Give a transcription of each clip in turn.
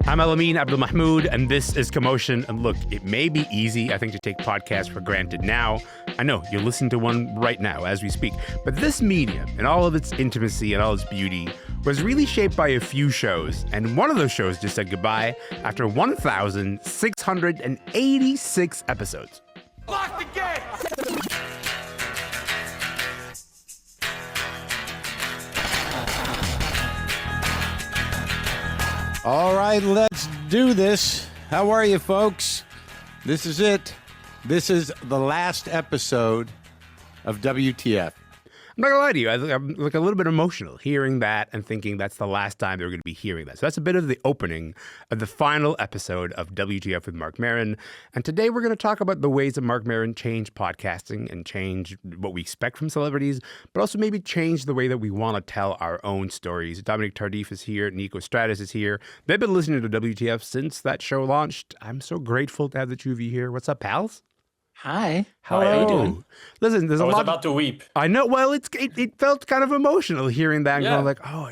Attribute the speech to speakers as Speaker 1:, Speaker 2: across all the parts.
Speaker 1: I'm Elamin Abdelmahmoud, and this is Commotion. And look, it may be easy, I think, to take podcasts for granted now. I know, you're listening to one right now as we speak. But this medium, and all of its intimacy and all its beauty, was really shaped by a few shows. And one of those shows just said goodbye after 1,686 episodes.
Speaker 2: Lock the gate!
Speaker 3: All right, let's do this. How are you, folks? This is it. This is the last episode of WTF.
Speaker 1: I'm not gonna lie to you, I'm like a little bit emotional hearing that and thinking that's the last time they're gonna be hearing that. So that's a bit of the opening of the final episode of WTF with Marc Maron. And today we're gonna talk about the ways that Marc Maron changed podcasting and changed what we expect from celebrities, but also maybe change the way that we wanna tell our own stories. Dominic Tardiff is here, Niko, Stratis is here. They've been listening to WTF since that show launched. I'm so grateful to have the two of you here. What's up, pals?
Speaker 4: Hi.
Speaker 1: How
Speaker 4: are you doing?
Speaker 1: Listen, there's a lot.
Speaker 2: I was about to weep.
Speaker 1: I know. Well, it felt kind of emotional hearing that and
Speaker 2: Yeah.
Speaker 1: going like, oh,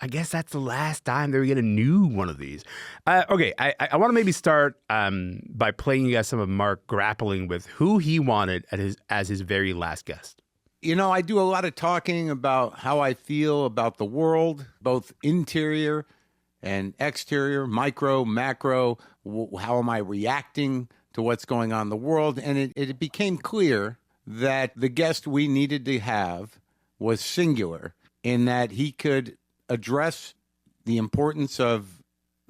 Speaker 1: I guess that's the last time they're going to new one of these. Okay, I want to maybe start by playing you guys some of Marc grappling with who he wanted as his very last guest.
Speaker 3: You know, I do a lot of talking about how I feel about the world, both interior and exterior, micro, macro. How am I reacting to what's going on in the world? And it became clear that the guest we needed to have was singular in that he could address the importance of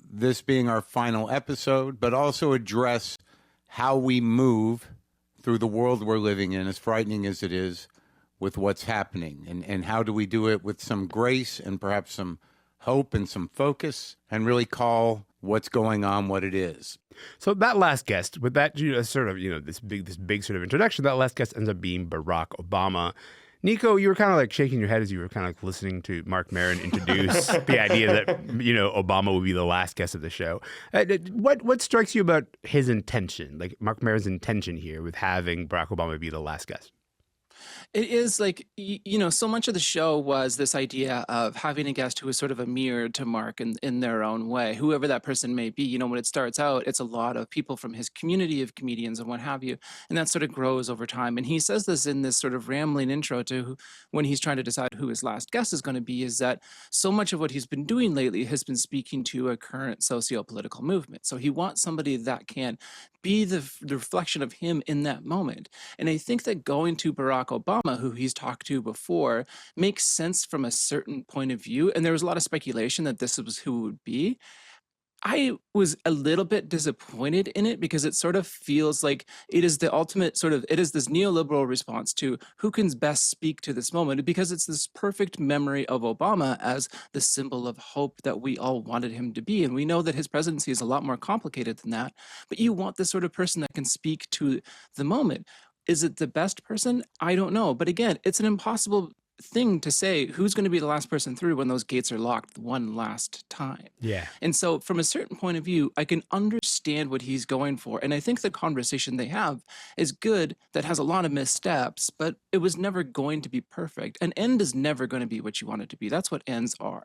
Speaker 3: this being our final episode, but also address how we move through the world we're living in, as frightening as it is, with what's happening. And how do we do it with some grace and perhaps some hope and some focus and really call what's going on what it is.
Speaker 1: So that last guest, with that sort of, this big sort of introduction, that last guest ends up being Barack Obama. Niko, you were kind of like shaking your head as you were kind of like listening to Marc Maron introduce the idea that, Obama would be the last guest of the show. What strikes you about his intention, like Marc Maron's intention here with having Barack Obama be the last guest?
Speaker 4: It is like, so much of the show was this idea of having a guest who is sort of a mirror to Marc in their own way, whoever that person may be. When it starts out, it's a lot of people from his community of comedians and what have you. And that sort of grows over time. And he says this in this sort of rambling intro to when he's trying to decide who his last guest is going to be, is that so much of what he's been doing lately has been speaking to a current socio-political movement. So he wants somebody that can be the reflection of him in that moment. And I think that going to Barack Obama, who he's talked to before, makes sense from a certain point of view. And there was a lot of speculation that this was who it would be. I was a little bit disappointed in it because it sort of feels like it is the ultimate it is this neoliberal response to who can best speak to this moment, because it's this perfect memory of Obama as the symbol of hope that we all wanted him to be. And we know that his presidency is a lot more complicated than that, but you want this sort of person that can speak to the moment. Is it the best person? I don't know. But again, it's an impossible thing to say who's going to be the last person through when those gates are locked one last time.
Speaker 1: Yeah.
Speaker 4: And so from a certain point of view, I can understand what he's going for. And I think the conversation they have is good, that has a lot of missteps, but it was never going to be perfect. An end is never going to be what you want it to be. That's what ends are.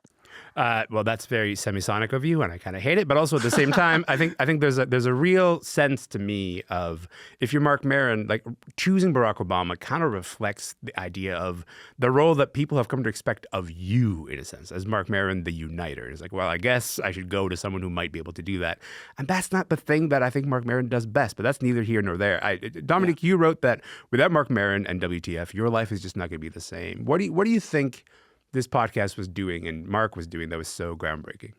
Speaker 1: Well, that's very semisonic of you, and I kind of hate it. But also at the same time, I think there's a real sense to me of, if you're Marc Maron, like choosing Barack Obama kind of reflects the idea of the role that people have come to expect of you, in a sense, as Marc Maron, the uniter. It's like, well, I guess I should go to someone who might be able to do that. And that's not the thing that I think Marc Maron does best, but that's neither here nor there. Dominic, You wrote that without Marc Maron and WTF, your life is just not going to be the same. What do you think this podcast was doing and Marc was doing that was so groundbreaking?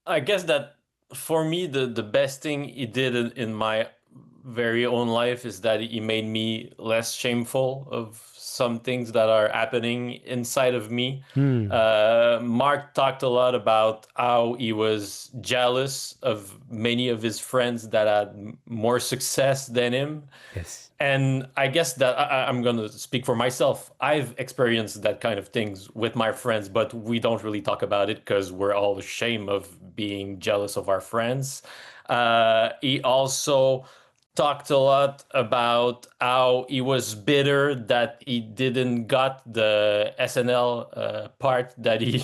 Speaker 2: I guess that for me, the best thing he did in my very own life is that he made me less shameful of some things that are happening inside of me. Marc talked a lot about how he was jealous of many of his friends that had more success than him.
Speaker 1: Yes.
Speaker 2: And I guess that I'm going to speak for myself. I've experienced that kind of things with my friends, but we don't really talk about it because we're all ashamed of being jealous of our friends. He also talked a lot about how he was bitter that he didn't got the SNL part that he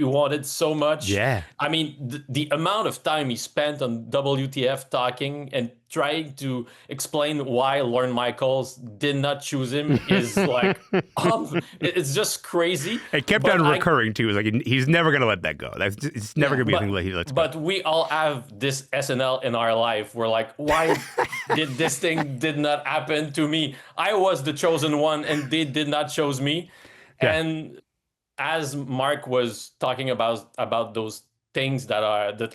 Speaker 2: wanted so much.
Speaker 1: Yeah.
Speaker 2: I mean, the amount of time he spent on WTF talking and trying to explain why Lorne Michaels did not choose him is like, it's just crazy.
Speaker 1: It kept
Speaker 2: But
Speaker 1: on recurring too. It's like he's never going to let that go. It's never going to be a thing that he lets go.
Speaker 2: But we all have this SNL in our life. We're like, why did this thing did not happen to me? I was the chosen one, and they did not choose me.
Speaker 1: Yeah.
Speaker 2: And as Mark was talking about those things that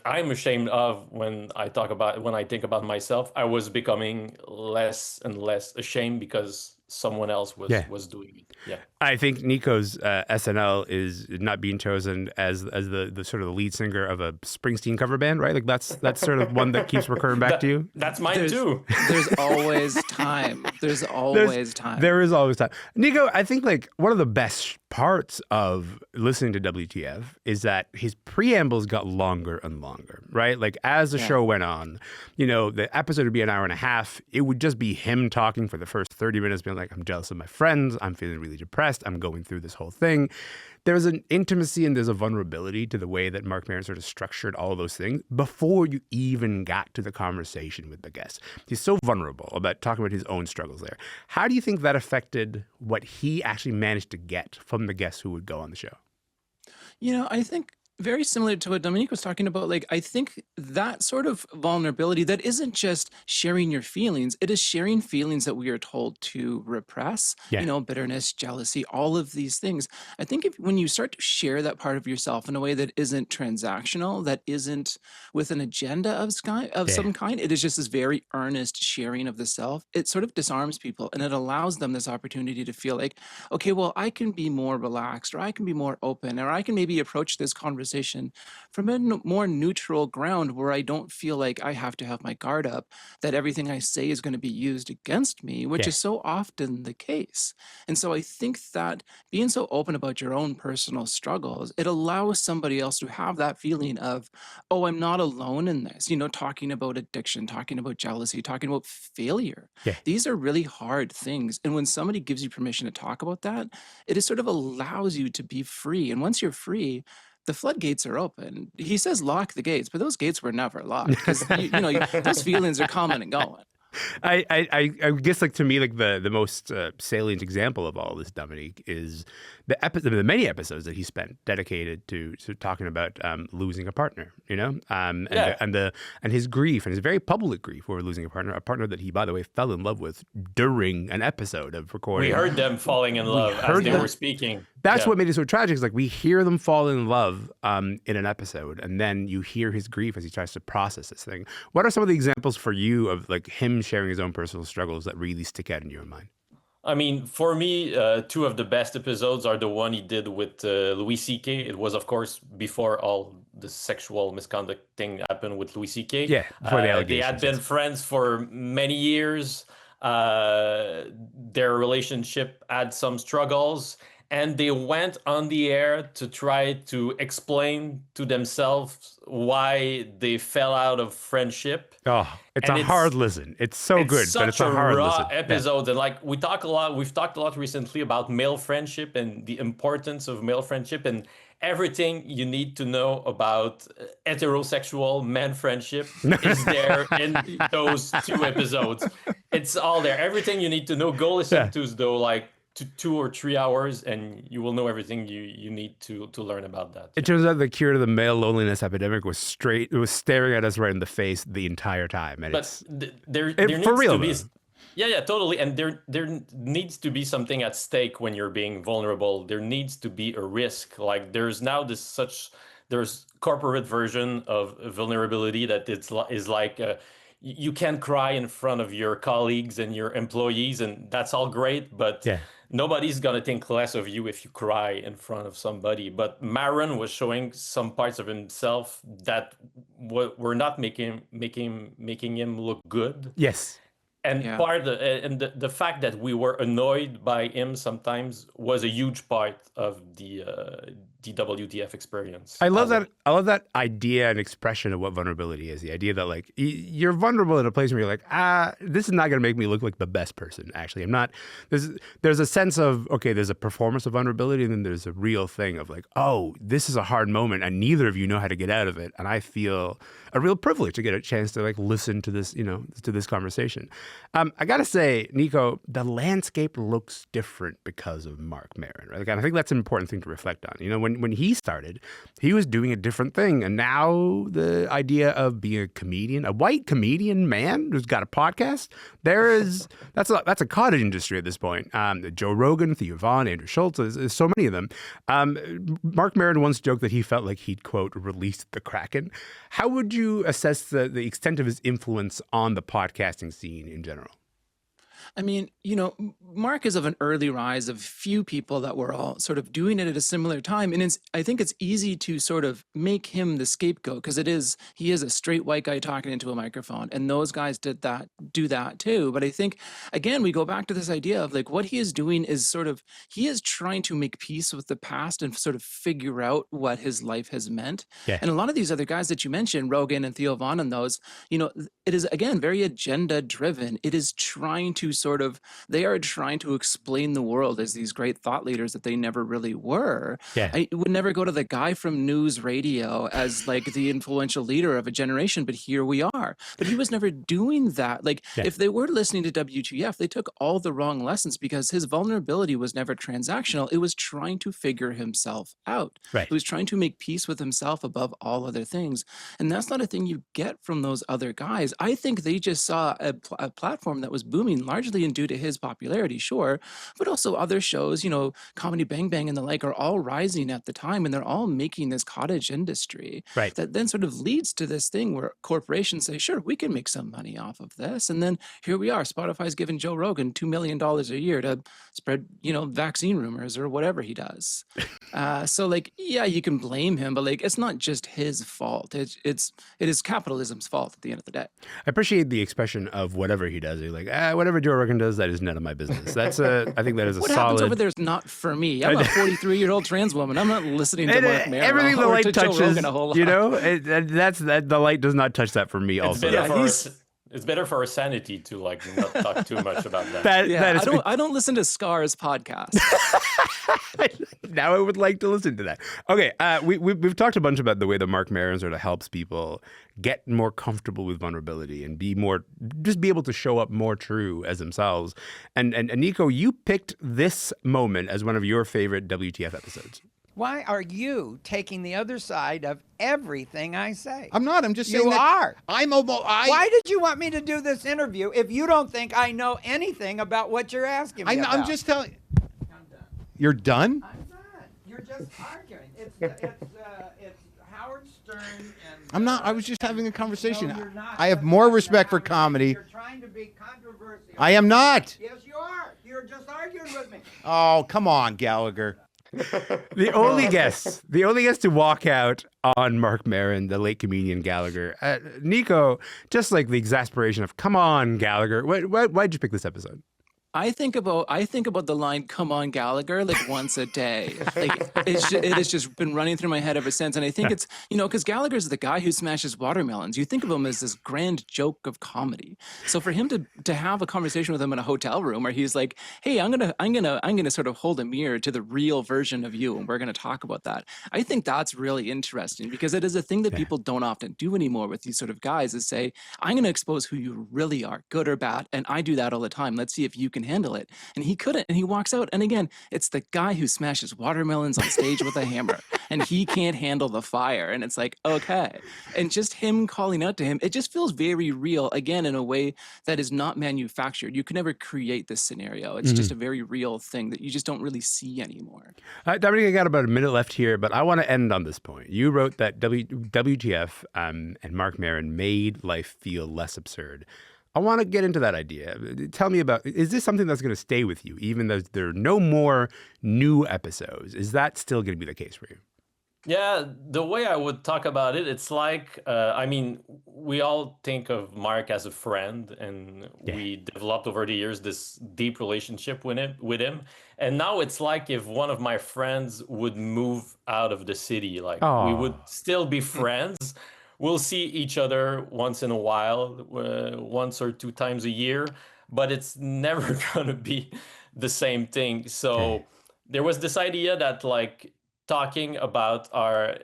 Speaker 2: I'm ashamed of when I think about myself, I was becoming less and less ashamed because someone else was doing it. Yeah.
Speaker 1: I think Niko's SNL is not being chosen as the sort of the lead singer of a Springsteen cover band, right? Like that's sort of one that keeps recurring back to you.
Speaker 2: That's mine too.
Speaker 4: There's always time. There's always time.
Speaker 1: There is always time. Niko, I think like one of the best parts of listening to WTF is that his preambles got longer and longer, right? Like as the show went on, the episode would be an hour and a half. It would just be him talking for the first 30 minutes, being like, I'm jealous of my friends. I'm feeling really depressed. I'm going through this whole thing. There's an intimacy and there's a vulnerability to the way that Marc Maron sort of structured all of those things before you even got to the conversation with the guest. He's so vulnerable about talking about his own struggles there. How do you think that affected what he actually managed to get from the guests who would go on the show?
Speaker 4: I think very similar to what Dominic was talking about. Like, I think that sort of vulnerability that isn't just sharing your feelings, it is sharing feelings that we are told to repress, bitterness, jealousy, all of these things. I think when you start to share that part of yourself in a way that isn't transactional, that isn't with an agenda of some kind, it is just this very earnest sharing of the self. It sort of disarms people and it allows them this opportunity to feel like, okay, well, I can be more relaxed, or I can be more open, or I can maybe approach this conversation from a more neutral ground where I don't feel like I have to have my guard up, that everything I say is going to be used against me, which is so often the case. And so I think that being so open about your own personal struggles, it allows somebody else to have that feeling of, oh, I'm not alone in this, talking about addiction, talking about jealousy, talking about failure. These are really hard things. And when somebody gives you permission to talk about that, it just sort of allows you to be free. And once you're free, the floodgates are open. He says lock the gates, but those gates were never locked because those feelings are coming and going.
Speaker 1: I guess, like, to me, like the most salient example of all this, Dominic, is the many episodes that he spent dedicated to talking about losing a partner, and his grief, and his very public grief over losing a partner that he, by the way, fell in love with during an episode of recording.
Speaker 2: We heard them falling in love as they were speaking.
Speaker 1: That's what made it so tragic. Is like we hear them fall in love in an episode, and then you hear his grief as he tries to process this thing. What are some of the examples for you of like him sharing his own personal struggles that really stick out in your mind?
Speaker 2: I mean, for me, two of the best episodes are the one he did with Louis C.K. It was, of course, before all the sexual misconduct thing happened with Louis C.K.
Speaker 1: Yeah, before the allegations.
Speaker 2: They had been friends for many years. Their relationship had some struggles. And they went on the air to try to explain to themselves why they fell out of friendship.
Speaker 1: Oh, it's a hard listen. It's so good, but it's a hard listen.
Speaker 2: Episode. And like we've talked a lot recently about male friendship and the importance of male friendship and everything you need to know about heterosexual man friendship is there in those two episodes. It's all there. Everything you need to know. Go listen to though, like, to 2 or 3 hours, and you will know everything you need to learn about that.
Speaker 1: It turns out the cure to the male loneliness epidemic was staring at us right in the face the entire time. And
Speaker 2: there needs to be,
Speaker 1: Yeah,
Speaker 2: totally. And there needs to be something at stake when you're being vulnerable. There needs to be a risk. Like there's now there's corporate version of vulnerability that is like you can cry in front of your colleagues and your employees, and that's all great, but nobody's going to think less of you if you cry in front of somebody. But Maron was showing some parts of himself that were not making him look good.
Speaker 1: Yes.
Speaker 2: And the fact that we were annoyed by him sometimes was a huge part of the the WTF experience.
Speaker 1: I love that. I love that idea and expression of what vulnerability is. The idea that like you're vulnerable in a place where you're like, this is not going to make me look like the best person. Actually, I'm not. There's a sense of, okay, there's a performance of vulnerability, and then there's a real thing of like, oh, this is a hard moment, and neither of you know how to get out of it. And I feel a real privilege to get a chance to like listen to this, to this conversation. I gotta say, Niko, the landscape looks different because of Marc Maron, right? Like, and I think that's an important thing to reflect on. When he started, he was doing a different thing, and now the idea of being a comedian, a white comedian man who's got a podcast, that's a cottage industry at this point. Joe Rogan, Theo Von, Andrew Schultz, there's so many of them. Marc Maron once joked that he felt like he'd, quote, released the Kraken. How would you assess the extent of his influence on the podcasting scene in general?
Speaker 4: I mean, Marc is of an early rise of few people that were all sort of doing it at a similar time. And I think it's easy to sort of make him the scapegoat because he is a straight white guy talking into a microphone. And those guys do that too. But I think, again, we go back to this idea of like what he is doing is he is trying to make peace with the past and sort of figure out what his life has meant. Yeah. And a lot of these other guys that you mentioned, Rogan and Theo Von and those, it is, again, very agenda driven. It is trying to they are trying to explain the world as these great thought leaders that they never really were. Yeah. I would never go to the guy from news radio as like the influential leader of a generation, but here we are. But he was never doing that. Like if they were listening to WTF, they took all the wrong lessons because his vulnerability was never transactional. It was trying to figure himself out. Right. It was trying to make peace with himself above all other things. And that's not a thing you get from those other guys. I think they just saw a platform that was booming largely and due to his popularity, sure, but also other shows, Comedy Bang Bang and the like are all rising at the time, and they're all making this cottage industry that then sort of leads to this thing where corporations say, sure, we can make some money off of this. And then here we are, Spotify's giving Joe Rogan $2 million a year to spread, vaccine rumors or whatever he does. So like, yeah, you can blame him, but like, it's not just his fault. It is capitalism's fault at the end of the day.
Speaker 1: I appreciate the expression of whatever he does. You're like, whatever Joe Rogan does, that is none of my business. I think that is
Speaker 4: what
Speaker 1: solid.
Speaker 4: What happens over there is not for me. I'm a 43-year-old trans woman. I'm not listening to Marc Maron.
Speaker 1: Everything the light touches,
Speaker 4: Joe Rogan a whole lot.
Speaker 1: The light does not touch that for me.
Speaker 2: It's better for our sanity to like not talk too much about that.
Speaker 4: I don't listen to Scar's podcast.
Speaker 1: Now I would like to listen to that. Okay, we've talked a bunch about the way that Marc Maron sort of helps people get more comfortable with vulnerability and be able to show up more true as themselves. And Niko, you picked this moment as one of your favorite WTF episodes.
Speaker 5: Why are you taking the other side of everything I say?
Speaker 3: I'm not. I'm just saying
Speaker 5: you are.
Speaker 3: Why
Speaker 5: did you want me to do this interview if you don't think I know anything about what you're asking me about?
Speaker 3: I'm just telling you. I'm done. You're done?
Speaker 5: I'm not. You're just arguing. It's Howard Stern and...
Speaker 3: I'm not. I was just having a conversation.
Speaker 5: No, you're not.
Speaker 3: I have more respect for comedy.
Speaker 5: You're trying to be controversial.
Speaker 3: I am not.
Speaker 5: Yes, you are. You're just arguing with me.
Speaker 3: Oh, come on, Gallagher.
Speaker 1: The only guest to walk out on Marc Maron, the late comedian Gallagher. Niko, just like the exasperation of, come on, Gallagher. Why'd you pick this episode?
Speaker 4: I think about the line "Come on, Gallagher" like once a day. Like it has just been running through my head ever since. And I think it's because Gallagher's the guy who smashes watermelons. You think of him as this grand joke of comedy. So for him to have a conversation with him in a hotel room where he's like, "Hey, I'm gonna sort of hold a mirror to the real version of you, and we're gonna talk about that." I think that's really interesting because it is a thing that people don't often do anymore with these sort of guys. Is say, "I'm gonna expose who you really are, good or bad," and I do that all the time. Let's see if you can handle it. And he couldn't, and he walks out. And again, it's the guy who smashes watermelons on stage with a hammer, and he can't handle the fire. And it's like, okay. And just him calling out to him, it just feels very real, again, in a way that is not manufactured. You can never create this scenario. It's just a very real thing that you just don't really see anymore.
Speaker 1: Dominic, I got about a minute left here, but I want to end on this point. You wrote that WTF and Marc Maron made life feel less absurd. I want to get into that idea. Tell me about, is this something that's going to stay with you, even though there are no more new episodes? Is that still going to be the case for you?
Speaker 2: Yeah, the way I would talk about it, it's like, I mean, we all think of Mark as a friend, and we developed over the years this deep relationship with him. And now it's like if one of my friends would move out of the city, like we would
Speaker 1: Oh,
Speaker 2: still be friends. We'll see each other once in a while, once or two times a year, but it's never gonna be the same thing.
Speaker 1: okay.
Speaker 2: So there was this idea that like talking about our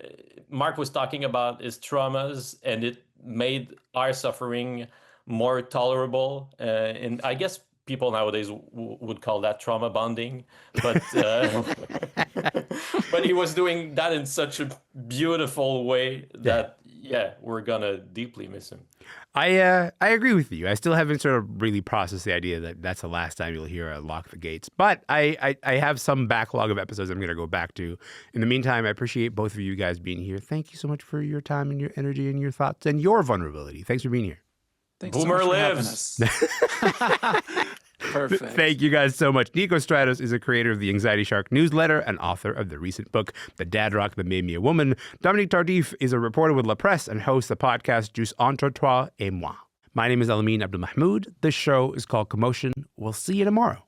Speaker 2: Mark was talking about his traumas, and it made our suffering more tolerable. And I guess people nowadays would call that trauma bonding, but but he was doing that in such a beautiful way that yeah, we're gonna deeply miss him.
Speaker 1: I agree with you. I still haven't sort of really processed the idea that that's the last time you'll hear Lock the Gates. But I have some backlog of episodes I'm going to go back to. In the meantime, I appreciate both of you guys being here. Thank you so much for your time and your energy and your thoughts and your vulnerability. Thanks for being here.
Speaker 4: Thanks
Speaker 2: Boomer
Speaker 4: so much for having
Speaker 2: lives.
Speaker 4: us. Perfect.
Speaker 1: Thank you guys so much. Niko Stratis is a creator of the Anxiety Shark newsletter and author of the recent book, The Dad Rock That Made Me a Woman. Dominic Tardiff is a reporter with La Presse and hosts the podcast Juste Entre Toi et Moi. My name is Elamin Abdelmahmoud. This show is called Commotion. We'll see you tomorrow.